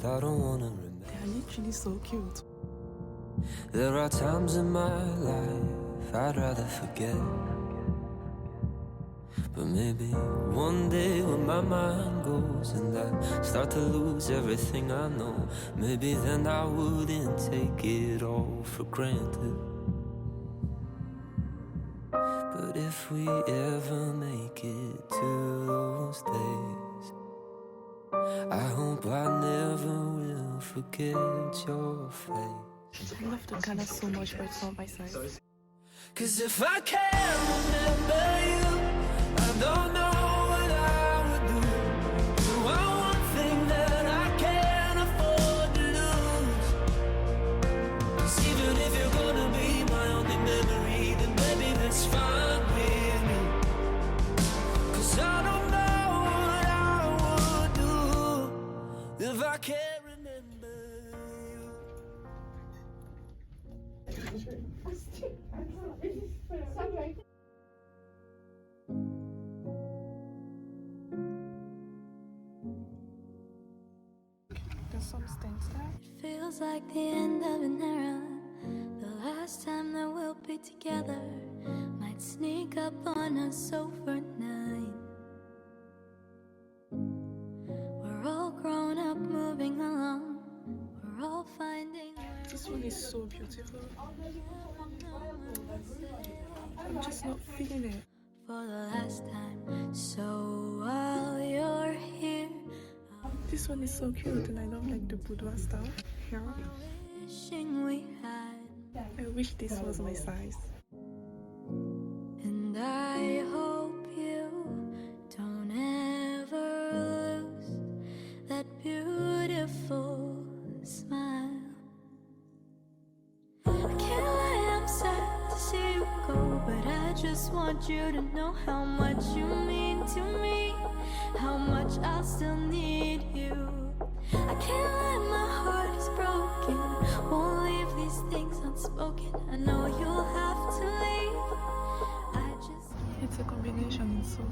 past, I don't wanna remember. They are literally so cute. There are times in my life I'd rather forget, but maybe one day when my mind goes and I start to lose everything I know, maybe then I wouldn't take it all for granted. But if we ever make it to those days, I hope I never will forget your face. I love the color so much, but it's not my size. Cause if I can't remember you, I don't know what I would do. You are one thing that I can't afford to lose. Cause even if you're gonna be my only memory, then maybe that's fine with me. Cause I don't know what I would do if I can't remember you. There's some stains there. It feels like the end of an era. The last time that we'll be together might sneak up on us overnight. We're all grown up, moving along. We're all finding. This one is so beautiful. I'm just not feeling it. For the last time, so while you're here, This one is so cute, and I love like the boudoir style here. wishing we had. I wish this was my size. And I hope you don't ever lose that beautiful smile. I can't lie, I'm sad to see you go, but I just want you to know how much you mean to me, how much I'll still need you. I can't lie, my heart is broken, won't leave these things unspoken. I know you'll have to leave. I just It's a combination, it's so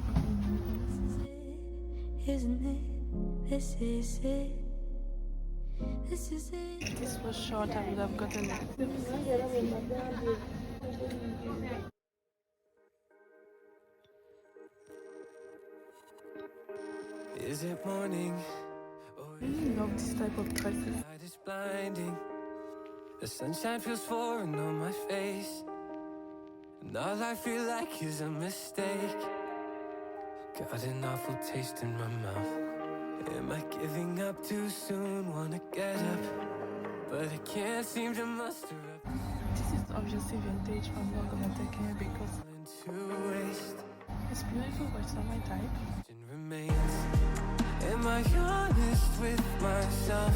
isn't it? This is it. This is it. If this was short, I would have gotten it. Is it morning? I really love this type of dresses. Light is blinding. The sunshine feels foreign on my face, and all I feel like is a mistake. Got an awful taste in my mouth. Am I giving up too soon? Wanna get up, but I can't seem to muster up. This is obviously vintage. I'm not gonna take it because To waste it's beautiful, but it's not my type. remains. Am I honest with myself?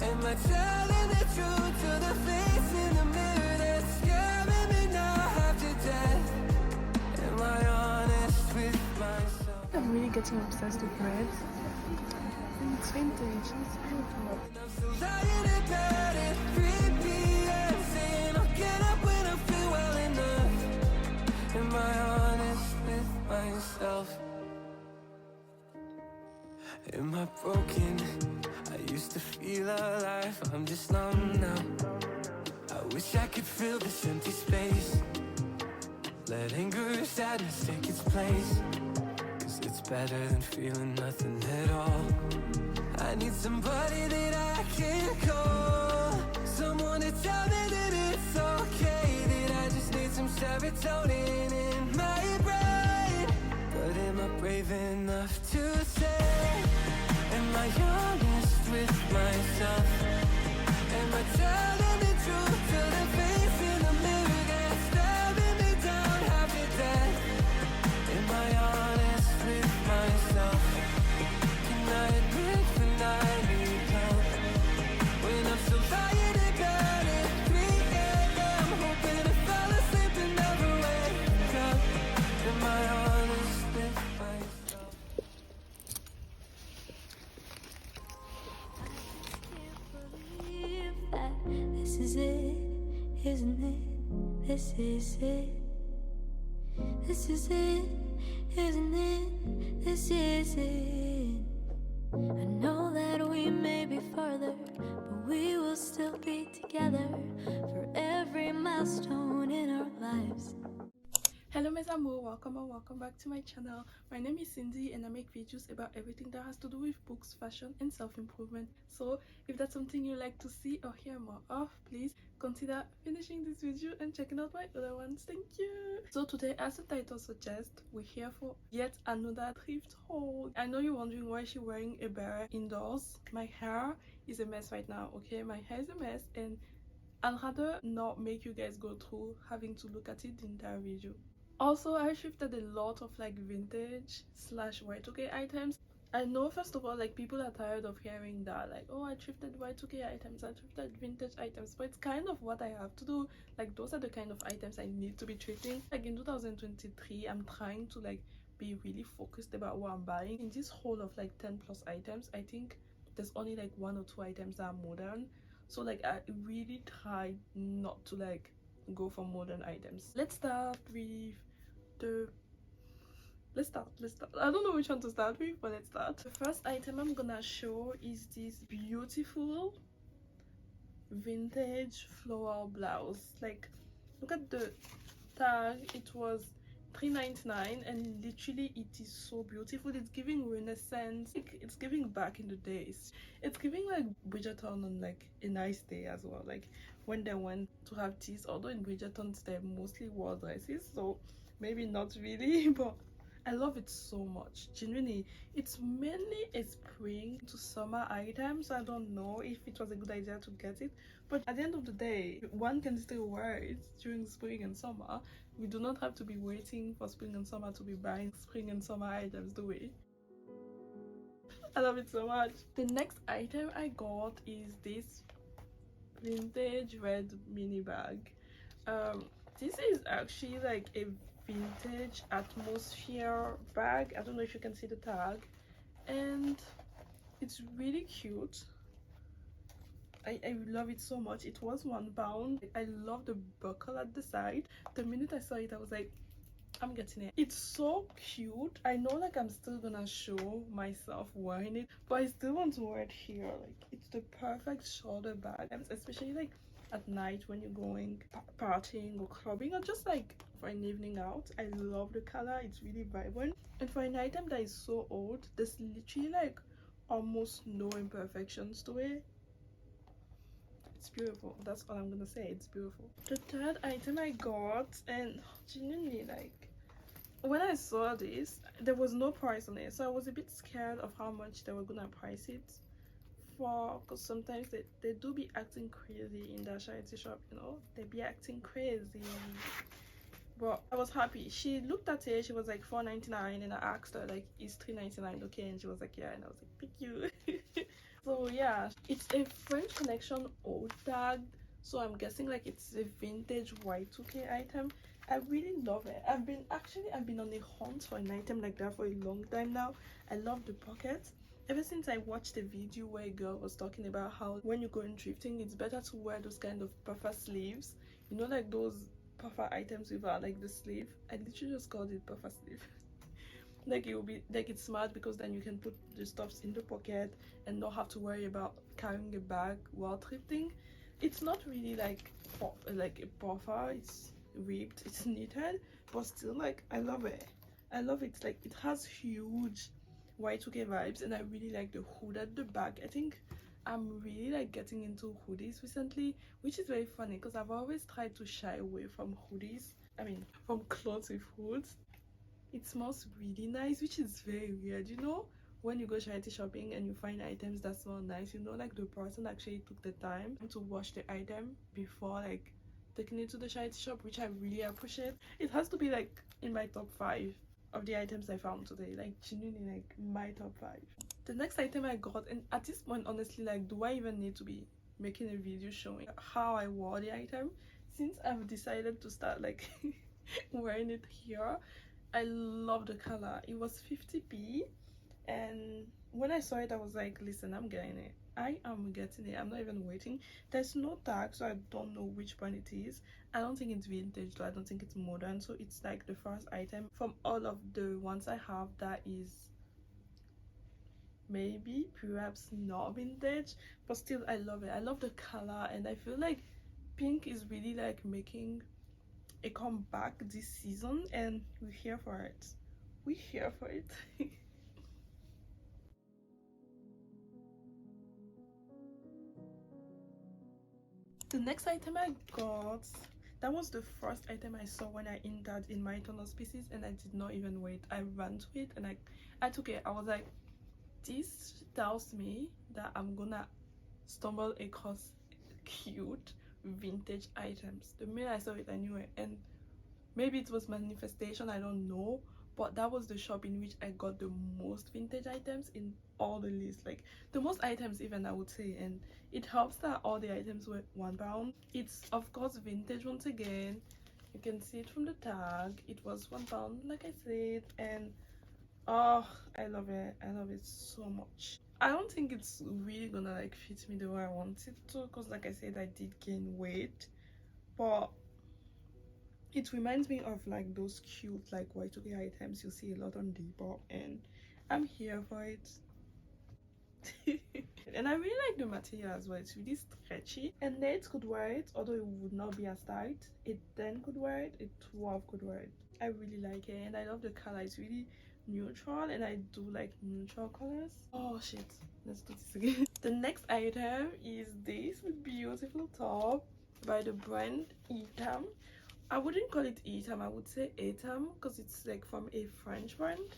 Am I telling the truth to the face in the mirror that's scaring me now half to death? Am I honest with myself? I'm really getting obsessed with red. And it's vintage, it's beautiful. I'm still lying in bed at 3 p.m. saying I'll get up when I feel well enough. Am I honest with myself? Am I broken? I used to feel alive, I'm just numb now. I wish I could fill this empty space. Let anger and sadness take its place, cause it's better than feeling nothing at all. I need somebody that I can call, someone to tell me that it's okay, that I just need some serotonin in my brain. But am I brave enough to say, am I honest with myself? Am I telling the truth to the face in the mirror that's staring me down half to death? Am I honest with myself? Can I admit when I need help? When I'm still lying in bed at 3 a.m. hoping I fell asleep and never wake up. Am I honest with myself? Believe that this is it, isn't it? This is it. This is it, isn't it? This is it. I know that we may be farther, but we will still be together for every milestone in our lives. Hello mes amours, welcome or welcome back to my channel. My name is Cindy and I make videos about everything that has to do with books, fashion and self-improvement. So if that's something you like to see or hear more of, please consider finishing this video and checking out my other ones. Thank you. So today, as the title suggests, we're here for yet another thrift haul. I know you're wondering why she's wearing a beret indoors. My hair is a mess right now, okay? My hair is a mess and I'd rather not make you guys go through having to look at it the entire video. Also, I thrifted a lot of like vintage slash Y2K items. I know first of all, like, people are tired of hearing that, like, oh, I thrifted Y2K items, I thrifted vintage items, but it's kind of what I have to do. Like, those are the kind of items I need to be thrifting. Like in 2023, I'm trying to like be really focused about what I'm buying. In this whole of like 10 plus items, I think there's only like 1 or 2 items that are modern. So like I really try not to like go for modern items. Let's start with let's start. I don't know which one to start with, but let's start. The first item I'm gonna show is this beautiful vintage floral blouse. Like, look at the tag. It was $3.99 and literally it is so beautiful. It's giving renaissance, like, it's giving back in the days. It's giving like Bridgerton on like a nice day as well, like when they went to have teas. Although in Bridgertons they mostly wore dresses, so maybe not really, but I love it so much. Genuinely, it's mainly a spring to summer item, so I don't know if it was a good idea to get it, but at the end of the day, one can still wear it during spring and summer. We do not have to be waiting for spring and summer to be buying spring and summer items, do we? I love it so much. The next item I got is this vintage red mini bag. This is actually like a vintage atmosphere bag. I don't know if you can see the tag, and it's really cute. I love it so much. It was £1. I love the buckle at the side. The minute I saw it, I was like, I'm getting it. It's so cute. I know like I'm still gonna show myself wearing it, but I still want to wear it here. Like, it's the perfect shoulder bag, especially like at night when you're going partying or clubbing, or just like for an evening out. I love the color. It's really vibrant, and for an item that is so old, there's literally like almost no imperfections to it. It's beautiful. That's all I'm gonna say. It's beautiful. The third item I got, and genuinely, like, when I saw this, there was no price on it, so I was a bit scared of how much they were gonna price it for, because sometimes they do be acting crazy in that charity shop, you know. They be acting crazy. But I was happy. She looked at it, she was like $4.99, and I asked her like, is $3.99 okay? And she was like, yeah. And I was like, thank you. So yeah, it's a French Connection old tag, so I'm guessing like it's a vintage Y2K item. I really love it. I've been on a hunt for an item like that for a long time now. I love the pockets. Ever since I watched a video where a girl was talking about how when you go in thrifting, it's better to wear those kind of puffer sleeves, you know, like those puffer items without like the sleeve. I literally just called it puffer sleeve. Like, it will be like, it's smart because then you can put the stuffs in the pocket and not have to worry about carrying a bag while thrifting. It's not really like a puffer. It's ripped, it's knitted, but still, like, I love it. I love it. Like, it has huge Y2K vibes, and I really like the hood at the back. I think I'm really like getting into hoodies recently, which is very funny because I've always tried to shy away from hoodies. I mean, from clothes with hoods. It smells really nice, which is very weird, you know, when you go charity shopping and you find items that smell nice, you know, like the person actually took the time to wash the item before like taking it to the charity shop, which I really appreciate. It has to be like in my top 5 of the items I found today, like genuinely like my top 5. The next item I got, and at this point honestly, like, do I even need to be making a video showing how I wore the item, since I've decided to start like wearing it here? I love the color. It was 50p, and when I saw it, I was like, listen, I'm getting it. I am getting it. I'm not even waiting. There's no tag, so I don't know which brand it is. I don't think it's vintage, though. I don't think it's modern, so it's like the first item from all of the ones I have that is maybe perhaps not vintage, but still I love it. I love the color, and I feel like pink is really like making a comeback this season, and we're here for it. We're here for it. The next item I got, that was the first item I saw when I entered in my tunnel species, and I did not even wait. I ran to it and I took it. I was like, this tells me that I'm gonna stumble across cute vintage items. The minute I saw it, I knew it. And maybe it was manifestation, I don't know, but that was the shop in which I got the most vintage items in all the list, like the most items even, I would say. And it helps that all the items were £1. It's of course vintage once again. You can see it from the tag. It was £1, like I said, and oh, I love it. I love it so much. I don't think it's really gonna like fit me the way I want it to, because like I said, I did gain weight, but it reminds me of like those cute like Y2K items you see a lot on Depop, and I'm here for it. And I really like the material as well. It's really stretchy, and 8 could wear it, although it would not be as tight. A 10 could wear it, a 12 could wear it. I really like it, and I love the color. It's really neutral, and I do like neutral colors. Oh shit, let's do this again. The next item is this beautiful top by the brand Etam. I wouldn't call it Etam, I would say Etam, because it's like from a French brand.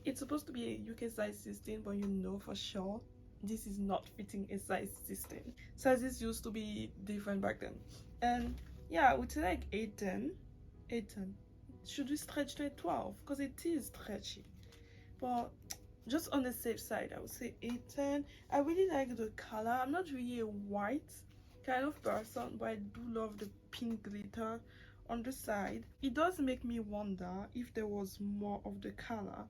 It's supposed to be a UK size 16, but you know for sure this is not fitting a size 16. Sizes used to be different back then. And yeah, I would say like 8-10. 8-10. Should we stretch to a 12? Because it is stretchy. But just on the safe side, I would say 8-10. I really like the color. I'm not really a white kind of person, but I do love the pink glitter on the side. It does make me wonder if there was more of the color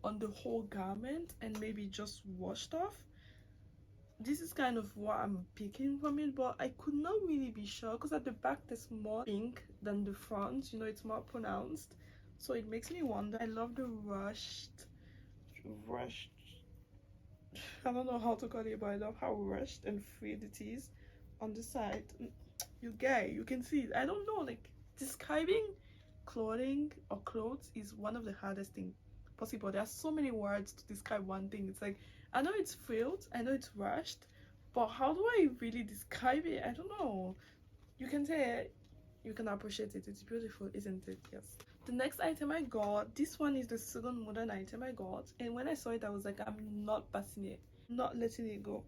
on the whole garment and maybe just washed off. This is kind of what I'm picking from it, but I could not really be sure, because at the back there's more pink than the front, you know, it's more pronounced, so it makes me wonder. I love the rushed I don't know how to call it, but I love how rushed and frayed it is on the side. You can see it. I don't know, like describing clothing or clothes is one of the hardest things possible. There are so many words to describe one thing. It's like, I know it's frilled, I know it's rushed, but how do I really describe it? I don't know. You can say it, you can appreciate it. It's beautiful, isn't it? Yes. The next item I got, this one is the second modern item I got, and when I saw it I was like, I'm not passing it, not letting it go.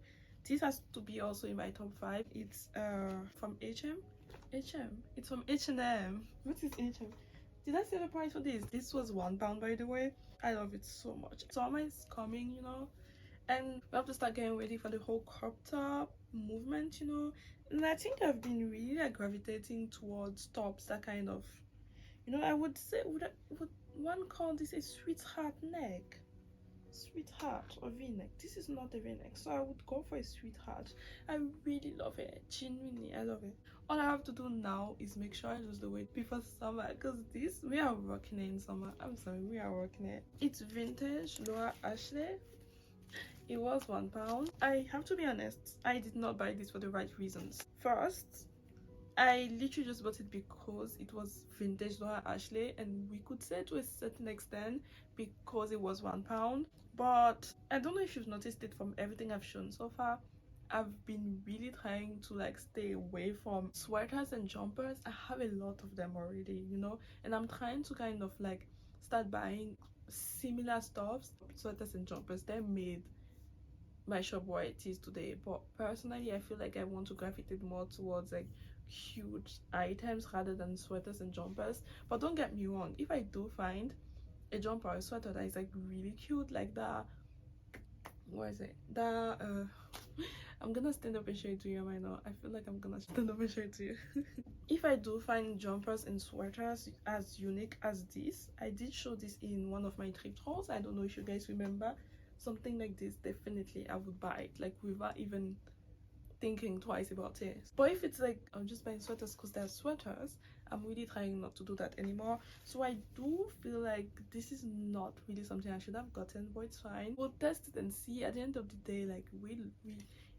This has to be also in my top 5. It's from H&M. It's from H&M. What is H&M? Did I say the price for this? This was £1, by the way. I love it so much. Summer is coming, you know, and we have to start getting ready for the whole crop top movement, you know. And I think I've been really like gravitating towards tops that kind of, you know, I would say, would one call this a sweetheart neck? Sweetheart or v-neck. This is not a v-neck, so I would go for a sweetheart. I really love it, genuinely I love it. All I have to do now is make sure I lose the weight before summer, because this, we are rocking it in summer. I'm sorry, we are rocking it. It's vintage Laura Ashley. It was £1. I have to be honest, I did not buy this for the right reasons. First, I literally just bought it because it was vintage Laura Ashley, and we could say to a certain extent because it was £1. But I don't know if you've noticed it from everything I've shown so far, I've been really trying to like stay away from sweaters and jumpers. I have a lot of them already, you know, and I'm trying to kind of like start buying similar stuffs. Sweaters and jumpers, they're made my shop where it is today, but personally I feel like I want to gravitate more towards like huge items rather than sweaters and jumpers. But don't get me wrong, if I do find a jumper or a sweater that is like really cute, like that, what is it, that I'm gonna stand up and show it to you right now. I feel like I'm gonna stand up and show it to you. If I do find jumpers and sweaters as unique as this, I did show this in one of my thrift hauls, I don't know if you guys remember. Something like this, definitely I would buy it, like without even thinking twice about it. But if it's like I'm just buying sweaters because they're sweaters, I'm really trying not to do that anymore. So I do feel like this is not really something I should have gotten, but it's fine. We'll test it and see. At the end of the day, like we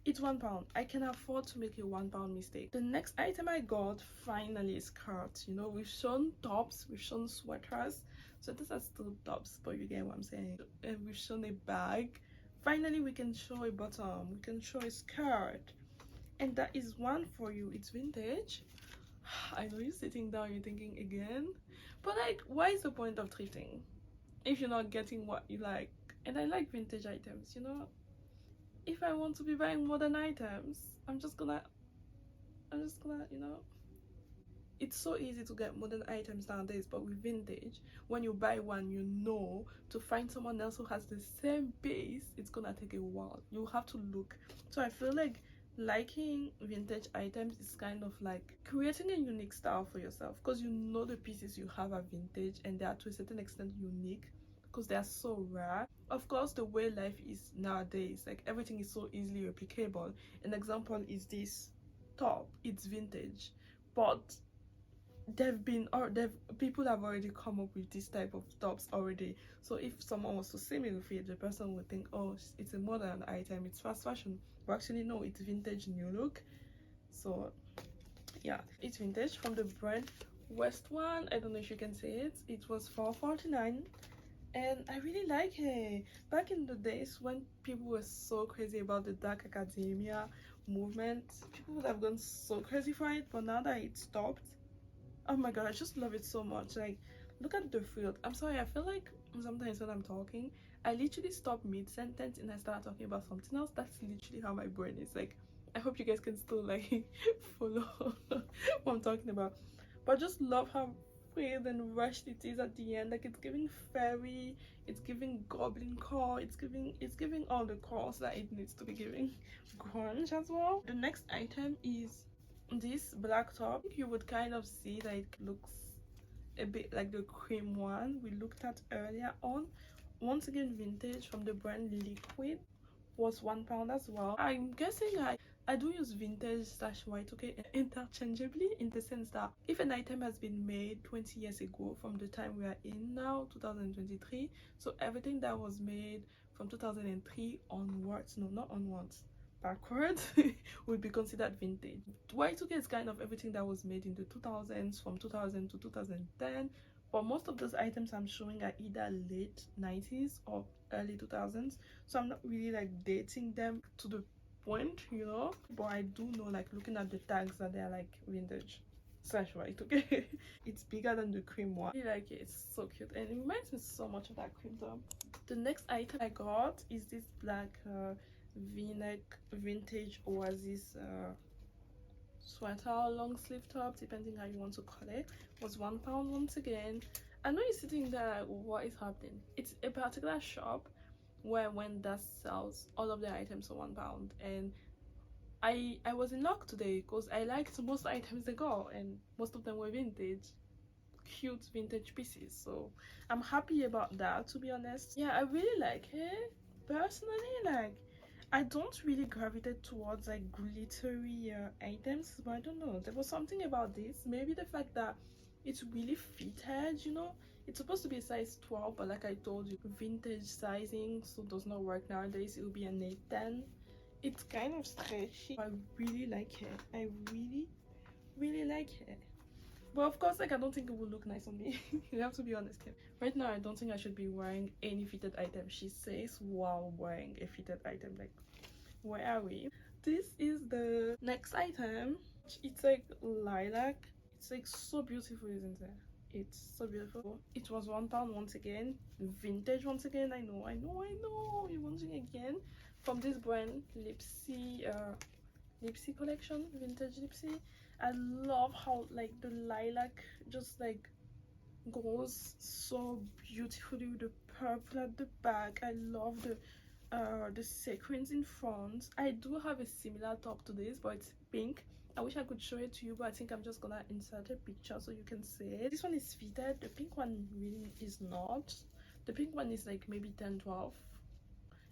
it's £1. I can afford to make a £1 mistake. The next item I got finally is skirts. You know, we've shown tops, we've shown sweaters. So these are still tops, but you get what I'm saying. And we've shown a bag. Finally, we can show a bottom, we can show a skirt, and that is one for you. It's vintage. I know you're sitting down, you're thinking again, but like, why is the point of thrifting if you're not getting what you like? And I like vintage items, you know. If I want to be buying modern items, I'm just gonna, you know. It's so easy to get modern items nowadays, but with vintage, when you buy one, you know to find someone else who has the same base, it's gonna take a while. You have to look. So I feel like liking vintage items is kind of like creating a unique style for yourself, because you know the pieces you have are vintage and they are to a certain extent unique because they are so rare. Of course, the way life is nowadays, like everything is so easily replicable. An example is this top. It's vintage, but people have already come up with this type of tops already. So if someone was to see me with it, the person would think, oh, it's a modern item, it's fast fashion. But actually no, it's vintage new look. So yeah, it's vintage from the brand West One. I don't know if you can say it. It was $4.49 and I really like it. Back in the days when people were so crazy about the dark academia movement, people would have gone so crazy for it, but now that it stopped, oh my god, I just love it so much. Like, look at the field. I'm sorry, I feel like sometimes when I'm talking, I literally stop mid-sentence and I start talking about something else. That's literally how my brain is. Like, I hope you guys can still like follow what I'm talking about. But I just love how filled and rushed it is at the end. Like, it's giving fairy, it's giving goblin core, it's giving all the cores that it needs to be giving. Grunge as well. The next item is this black top. You would kind of see that it looks a bit like the cream one we looked at earlier on. Once again, vintage from the brand Liquid, was £1 as well. I'm guessing I do use vintage slash Y2K interchangeably, in the sense that if an item has been made 20 years ago from the time we are in now, 2023, so everything that was made from 2003 onwards, no, not onwards, backwards, would be considered vintage. Y2K is kind of everything that was made in the 2000s, from 2000 to 2010, but most of those items I'm showing are either late 90s or early 2000s, so I'm not really like dating them to the point, you know. But I do know, like looking at the tags, that they're like vintage slash Y2K. It's bigger than the cream one. I really like it. It's so cute and it reminds me so much of that cream top. The next item I got is this black v-neck vintage oasis sweater, long sleeve top, depending how you want to call it. Was £1 once again. I know you're sitting there like, what is happening? It's a particular shop where when that sells all of the items for £1, and I was in luck today because I liked most items they got and most of them were vintage, cute vintage pieces. So I'm happy about that, to be honest. Yeah, I really like it personally. Like, I don't really gravitate towards like glittery items, but I don't know, there was something about this. Maybe the fact that it's really fitted, you know. It's supposed to be a size 12, but like I told you, vintage sizing so does not work nowadays. It will be an 8-10. It's kind of stretchy. I really like it. I really like it. But of course, like, I don't think it will look nice on me. You have to be honest here. Right now, I don't think I should be wearing any fitted item, she says, while wearing a fitted item. Like, where are we? This is the next item. It's like lilac. It's like so beautiful, isn't it? It's so beautiful. It was £1 once again. Vintage once again. I know. You're wondering again. From this brand, Lipsy collection, vintage Lipsy. I love how like the lilac just like goes so beautifully with the purple at the back. I love the sequins in front. I do have a similar top to this, but it's pink. I wish I could show it to you, but I think I'm just gonna insert a picture so you can see it. This one is fitted. The pink one really is not. The pink one is like maybe 10-12,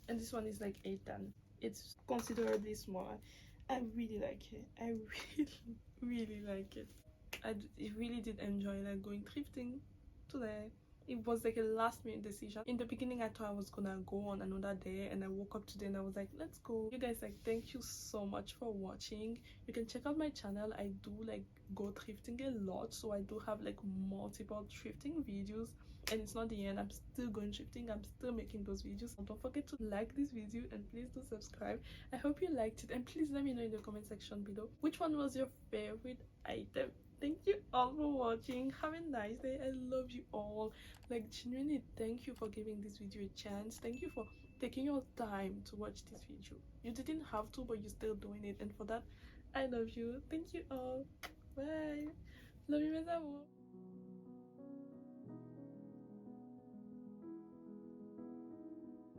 and this one is like 8-10. It's considerably smaller. I really like it. I really like it. I really did enjoy like going thrifting today. It was like a last minute decision. In the beginning I thought I was gonna go on another day, and I woke up today and I was like, let's go. You guys, like, thank you so much for watching. You can check out my channel. I do like go thrifting a lot, so I do have like multiple thrifting videos, and it's not the end. I'm still going thrifting. I'm still making those videos. Don't forget to like this video, and please do subscribe. I hope you liked it, and please let me know in the comment section below which one was your favorite item. Thank you all for watching. Have a nice day. I love you all. Like, genuinely, thank you for giving this video a chance. Thank you for taking your time to watch this video. You didn't have to, but you're still doing it, and for that I love you. Thank you all. Bye. Love you, mes amours.